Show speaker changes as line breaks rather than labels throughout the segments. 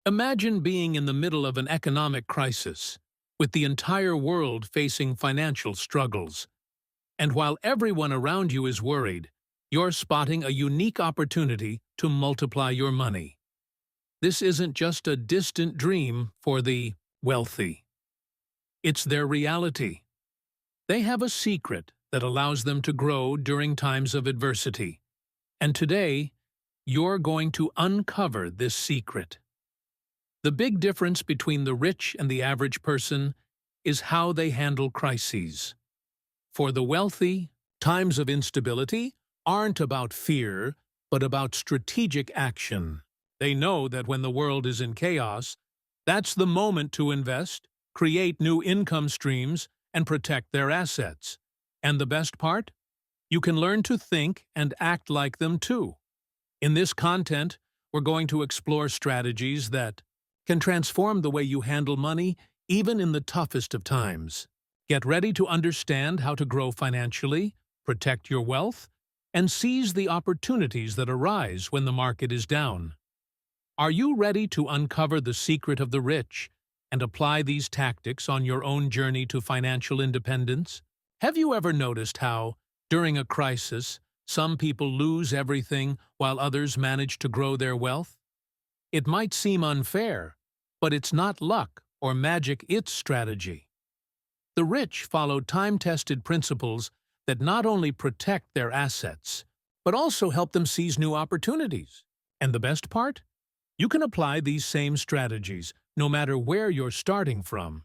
Imagine being in the middle of an economic crisis, with the entire world facing financial struggles. And while everyone around you is worried, you're spotting a unique opportunity to multiply your money. This isn't just a distant dream for the wealthy. It's their reality. They have a secret that allows them to grow during times of adversity. And today, you're going to uncover this secret. The big difference between the rich and the average person is how they handle crises. For the wealthy, times of instability aren't about fear, but about strategic action. They know that when the world is in chaos, that's the moment to invest, create new income streams, and protect their assets. And the best part? You can learn to think and act like them too. In this content, we're going to explore strategies that can transform the way you handle money even in the toughest of times. Get ready to understand how to grow financially, protect your wealth, and seize the opportunities that arise when the market is down. Are you ready to uncover the secret of the rich and apply these tactics on your own journey to financial independence? Have you ever noticed how, during a crisis, some people lose everything while others manage to grow their wealth? It might seem unfair, but it's not luck or magic, it's strategy. The rich follow time-tested principles that not only protect their assets, but also help them seize new opportunities. And the best part? You can apply these same strategies no matter where you're starting from.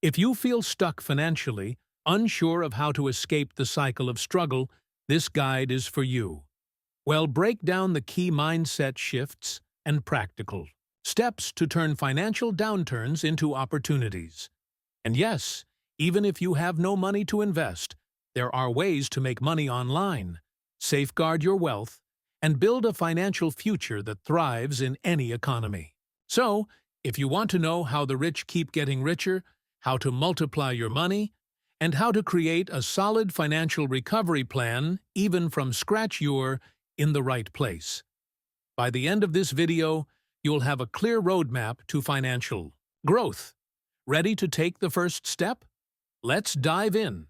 If you feel stuck financially, unsure of how to escape the cycle of struggle, this guide is for you. We'll break down the key mindset shifts and practical steps to turn financial downturns into opportunities. And yes, even if you have no money to invest, there are ways to make money online, safeguard your wealth, and build a financial future that thrives in any economy. So, if you want to know how the rich keep getting richer, how to multiply your money, and how to create a solid financial recovery plan, even from scratch, you're in the right place. By the end of this video, you'll have a clear roadmap to financial growth. Ready to take the first step? Let's dive in.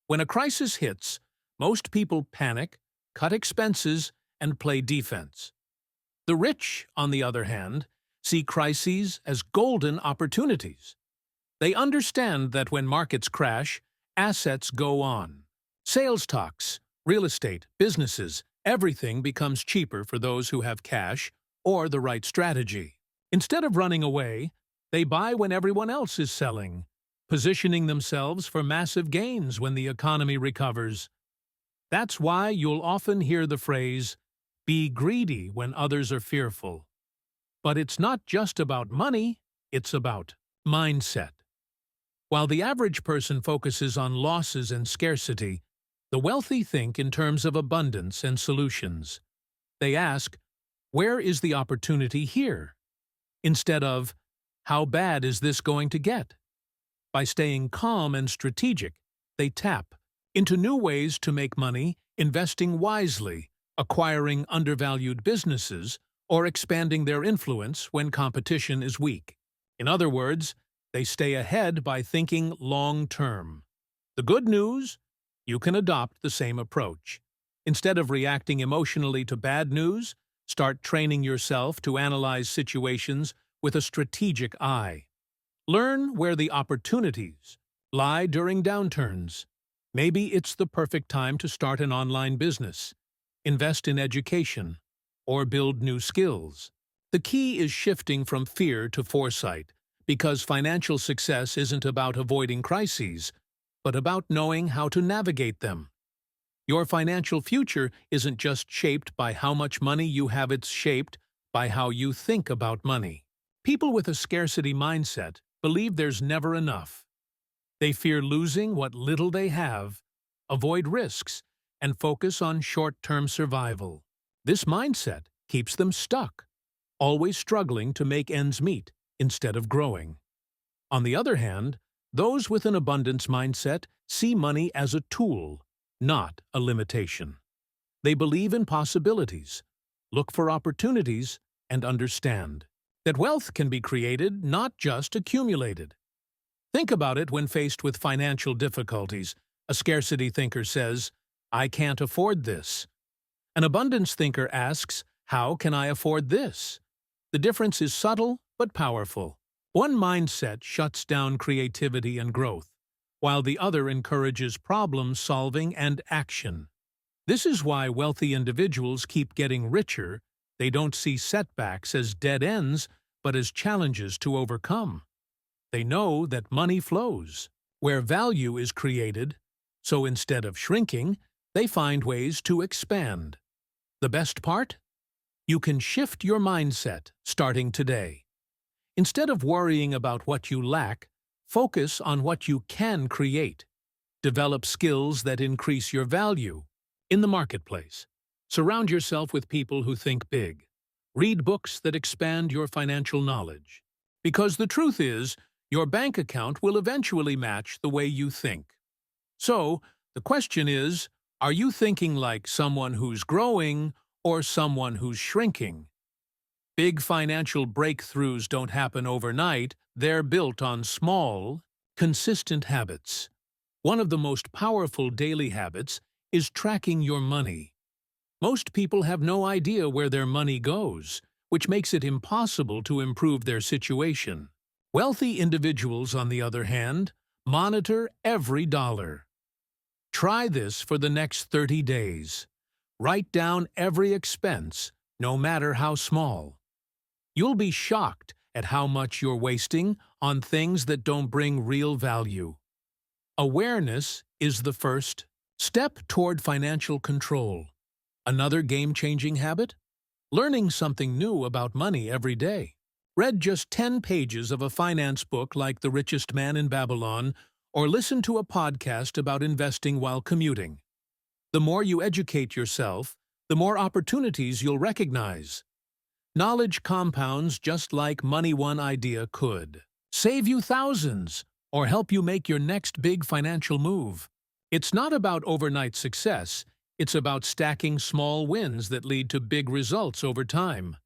When a crisis hits, most people panic, cut expenses, and play defense. The rich, on the other hand, see crises as golden opportunities. They understand that when markets crash, assets go on. Sales talks, real estate, businesses, everything becomes cheaper for those who have cash or the right strategy. Instead of running away, they buy when everyone else is selling, positioning themselves for massive gains when the economy recovers. That's why you'll often hear the phrase, "Be greedy when others are fearful." But it's not just about money, it's about mindset. While the average person focuses on losses and scarcity, the wealthy think in terms of abundance and solutions. They ask, "Where is the opportunity here?" instead of, "How bad is this going to get?" By staying calm and strategic, they tap into new ways to make money, investing wisely, acquiring undervalued businesses, or expanding their influence when competition is weak. In other words, they stay ahead by thinking long-term. The good news? You can adopt the same approach. Instead of reacting emotionally to bad news, start training yourself to analyze situations with a strategic eye. Learn where the opportunities lie during downturns. Maybe it's the perfect time to start an online business, invest in education, or build new skills. The key is shifting from fear to foresight, because financial success isn't about avoiding crises, but about knowing how to navigate them. Your financial future isn't just shaped by how much money you have, it's shaped by how you think about money. People with a scarcity mindset believe there's never enough. They fear losing what little they have, avoid risks, and focus on short-term survival. This mindset keeps them stuck, always struggling to make ends meet instead of growing. On the other hand, those with an abundance mindset see money as a tool, not a limitation. They believe in possibilities, look for opportunities, and understand that wealth can be created, not just accumulated. Think about it when faced with financial difficulties. A scarcity thinker says, "I can't afford this." An abundance thinker asks, "How can I afford this?" The difference is subtle but powerful. One mindset shuts down creativity and growth, while the other encourages problem-solving and action. This is why wealthy individuals keep getting richer. They don't see setbacks as dead ends, but as challenges to overcome. They know that money flows where value is created, so instead of shrinking, they find ways to expand. The best part? You can shift your mindset starting today. Instead of worrying about what you lack, focus on what you can create. Develop skills that increase your value in the marketplace. Surround yourself with people who think big. Read books that expand your financial knowledge. Because the truth is, your bank account will eventually match the way you think. So, the question is, are you thinking like someone who's growing or someone who's shrinking? Big financial breakthroughs don't happen overnight. They're built on small, consistent habits. One of the most powerful daily habits is tracking your money. Most people have no idea where their money goes, which makes it impossible to improve their situation. Wealthy individuals, on the other hand, monitor every dollar. Try this for the next 30 days. Write down every expense, no matter how small. You'll be shocked at how much you're wasting on things that don't bring real value. Awareness is the first step toward financial control. Another game-changing habit? Learning something new about money every day. Read just 10 pages of a finance book like The Richest Man in Babylon, or listen to a podcast about investing while commuting. The more you educate yourself, the more opportunities you'll recognize. Knowledge compounds just like money one idea could. Save you thousands, or help you make your next big financial move. It's not about overnight success, it's about stacking small wins that lead to big results over time.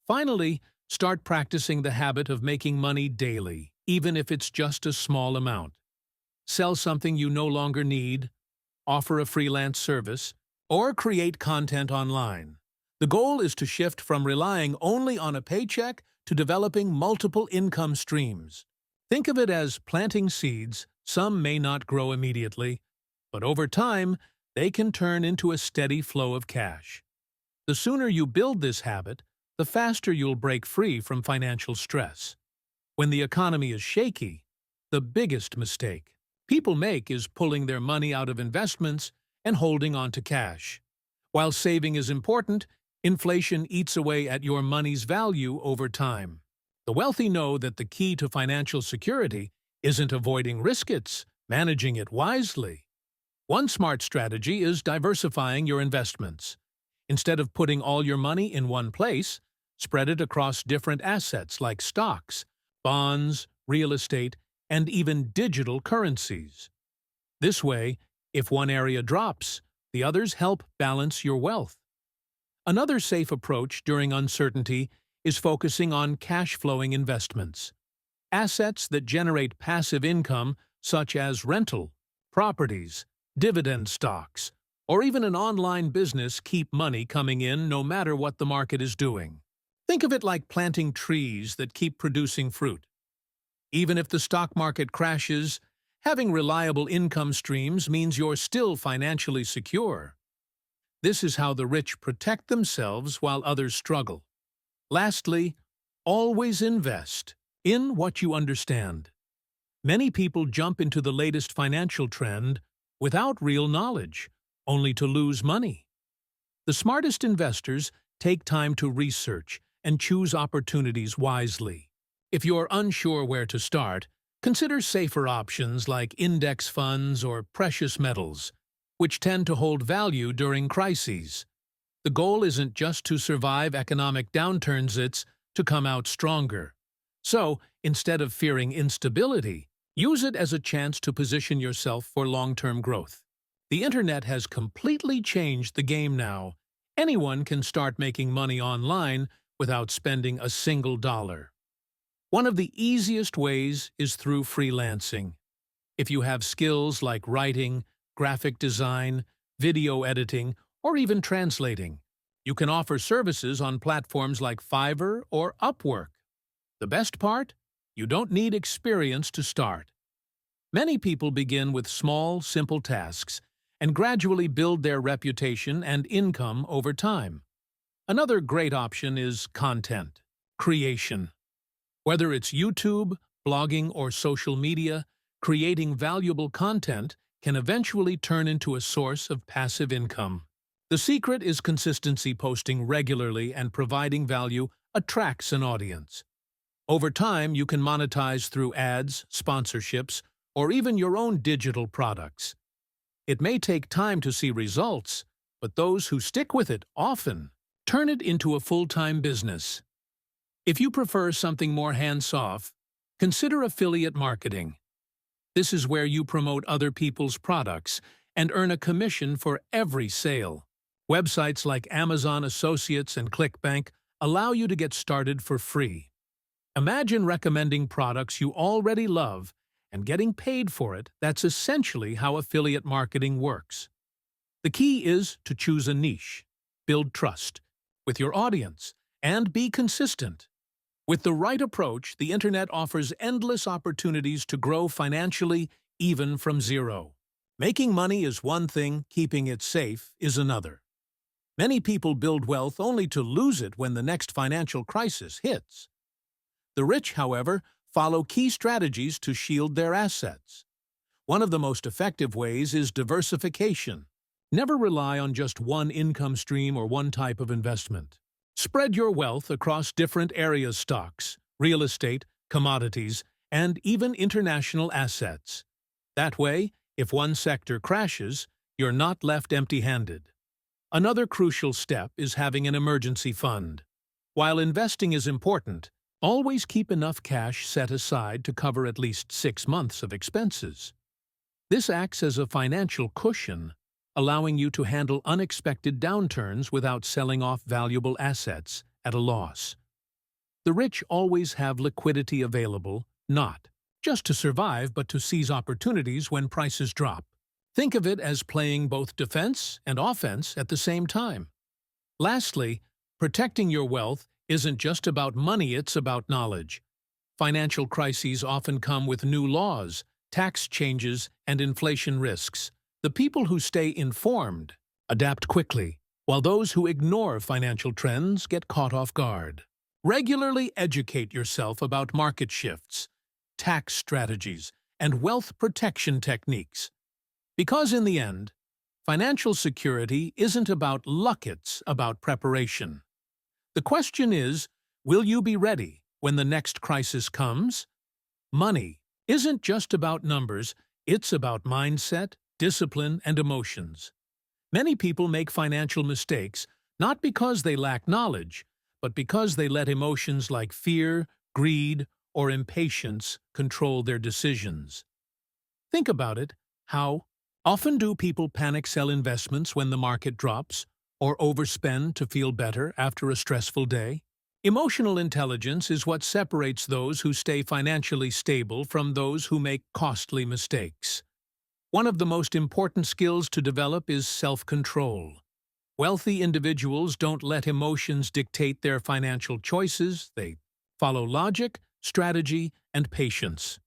Finally, start practicing the habit of making money daily, even if it's just a small amount. Sell something you no longer need, offer a freelance service, or create content online. The goal is to shift from relying only on a paycheck to developing multiple income streams. Think of it as planting seeds. Some may not grow immediately, but over time, they can turn into a steady flow of cash. The sooner you build this habit, the faster you'll break free from financial stress. When the economy is shaky, the biggest mistake people make is pulling their money out of investments and holding on to cash. While saving is important, inflation eats away at your money's value over time. The wealthy know that the key to financial security isn't avoiding risk, it's managing it wisely. One smart strategy is diversifying your investments. Instead of putting all your money in one place, spread it across different assets like stocks, bonds, real estate, and even digital currencies. This way, if one area drops, the others help balance your wealth. Another safe approach during uncertainty is focusing on cash-flowing investments. Assets that generate passive income, such as rental, properties, dividend stocks, or even an online business, keep money coming in no matter what the market is doing. Think of it like planting trees that keep producing fruit. Even if the stock market crashes, having reliable income streams means you're still financially secure. This is how the rich protect themselves while others struggle. Lastly, always invest in what you understand. Many people jump into the latest financial trend without real knowledge, only to lose money. The smartest investors take time to research and choose opportunities wisely. If you're unsure where to start, consider safer options like index funds or precious metals, which tend to hold value during crises. The goal isn't just to survive economic downturns, it's to come out stronger. So, instead of fearing instability, use it as a chance to position yourself for long-term growth. The internet has completely changed the game now. Anyone can start making money online without spending a single dollar. One of the easiest ways is through freelancing. If you have skills like writing, graphic design, video editing, or even translating, you can offer services on platforms like Fiverr or Upwork. The best part? You don't need experience to start. Many people begin with small, simple tasks and gradually build their reputation and income over time. Another great option is content creation. Whether it's YouTube, blogging, or social media, creating valuable content can eventually turn into a source of passive income. The secret is consistency. Posting regularly and providing value attracts an audience. Over time, you can monetize through ads, sponsorships, or even your own digital products. It may take time to see results, but those who stick with it often turn it into a full-time business. If you prefer something more hands-off, consider affiliate marketing. This is where you promote other people's products and earn a commission for every sale. Websites like Amazon Associates and ClickBank allow you to get started for free. Imagine recommending products you already love and getting paid for it. That's essentially how affiliate marketing works. The key is to choose a niche, build trust with your audience, and be consistent. With the right approach, the internet offers endless opportunities to grow financially, even from zero. Making money is one thing, keeping it safe is another. Many people build wealth only to lose it when the next financial crisis hits. The rich, however, follow key strategies to shield their assets. One of the most effective ways is diversification. Never rely on just one income stream or one type of investment. Spread your wealth across different areas: stocks, real estate, commodities, and even international assets. That way, if one sector crashes, you're not left empty-handed. Another crucial step is having an emergency fund. While investing is important, always keep enough cash set aside to cover at least 6 months of expenses. This acts as a financial cushion, allowing you to handle unexpected downturns without selling off valuable assets at a loss. The rich always have liquidity available, not just to survive, but to seize opportunities when prices drop. Think of it as playing both defense and offense at the same time. Lastly, protecting your wealth isn't just about money, it's about knowledge. Financial crises often come with new laws, tax changes, and inflation risks. The people who stay informed adapt quickly, while those who ignore financial trends get caught off guard. Regularly educate yourself about market shifts, tax strategies, and wealth protection techniques. Because in the end, financial security isn't about luck, it's about preparation. The question is, will you be ready when the next crisis comes? Money isn't just about numbers, it's about mindset, discipline, and emotions. Many people make financial mistakes not because they lack knowledge, but because they let emotions like fear, greed, or impatience control their decisions. Think about it. How often do people panic sell investments when the market drops, or overspend to feel better after a stressful day? Emotional intelligence is what separates those who stay financially stable from those who make costly mistakes. One of the most important skills to develop is self-control. Wealthy individuals don't let emotions dictate their financial choices. They follow logic, strategy, and patience.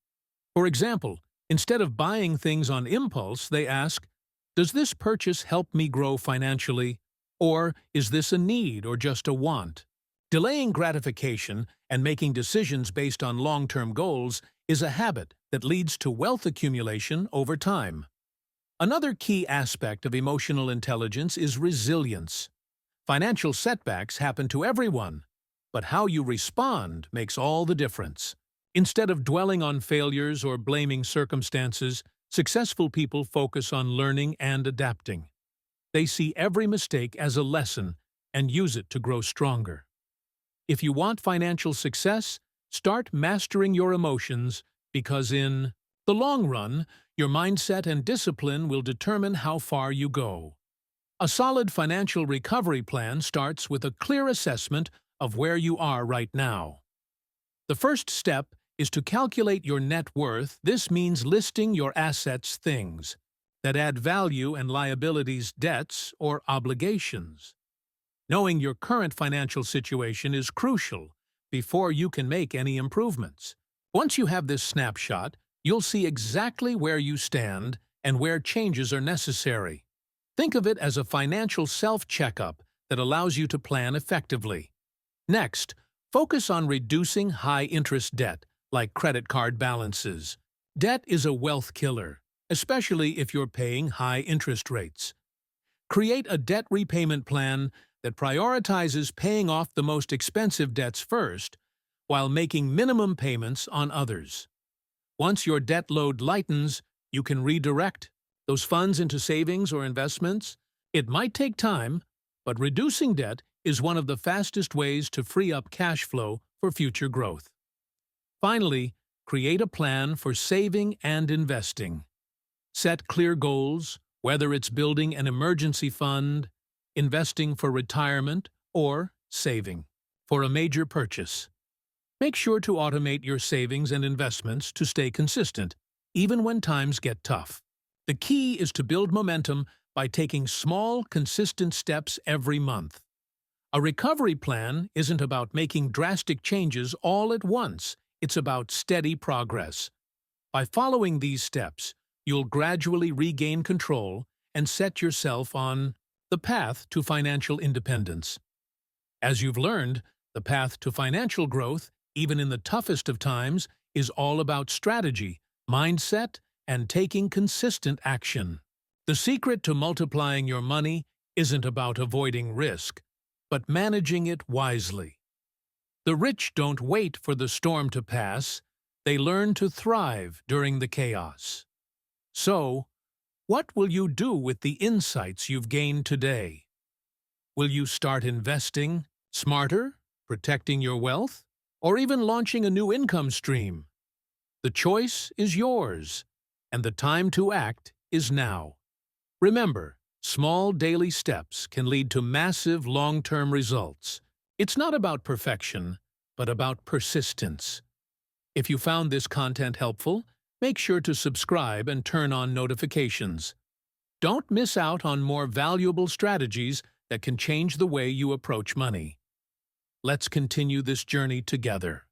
For example, instead of buying things on impulse, they ask, does this purchase help me grow financially? Or is this a need or just a want? Delaying gratification and making decisions based on long-term goals is a habit that leads to wealth accumulation over time. Another key aspect of emotional intelligence is resilience. Financial setbacks happen to everyone, but how you respond makes all the difference. Instead of dwelling on failures or blaming circumstances, successful people focus on learning and adapting. They see every mistake as a lesson and use it to grow stronger. If you want financial success, start mastering your emotions, because in the long run, your mindset and discipline will determine how far you go. A solid financial recovery plan starts with a clear assessment of where you are right now. The first step is to calculate your net worth. This means listing your assets, things that add value, and liabilities, debts or obligations. Knowing your current financial situation is crucial before you can make any improvements. Once you have this snapshot, you'll see exactly where you stand and where changes are necessary. Think of it as a financial self-checkup that allows you to plan effectively. Next, focus on reducing high-interest debt, like credit card balances. Debt is a wealth killer, especially if you're paying high interest rates. Create a debt repayment plan that prioritizes paying off the most expensive debts first, while making minimum payments on others. Once your debt load lightens, you can redirect those funds into savings or investments. It might take time, but reducing debt is one of the fastest ways to free up cash flow for future growth. Finally, create a plan for saving and investing. Set clear goals, whether it's building an emergency fund, investing for retirement, or saving for a major purchase. Make sure to automate your savings and investments to stay consistent, even when times get tough. The key is to build momentum by taking small, consistent steps every month. A recovery plan isn't about making drastic changes all at once. It's about steady progress. By following these steps, you'll gradually regain control and set yourself on the path to financial independence. As you've learned, the path to financial growth, even in the toughest of times, is all about strategy, mindset, and taking consistent action. The secret to multiplying your money isn't about avoiding risk, but managing it wisely. The rich don't wait for the storm to pass, they learn to thrive during the chaos. So, what will you do with the insights you've gained today? Will you start investing smarter, protecting your wealth, or even launching a new income stream? The choice is yours, and the time to act is now. Remember, small daily steps can lead to massive long-term results. It's not about perfection, but about persistence. If you found this content helpful, make sure to subscribe and turn on notifications. Don't miss out on more valuable strategies that can change the way you approach money. Let's continue this journey together.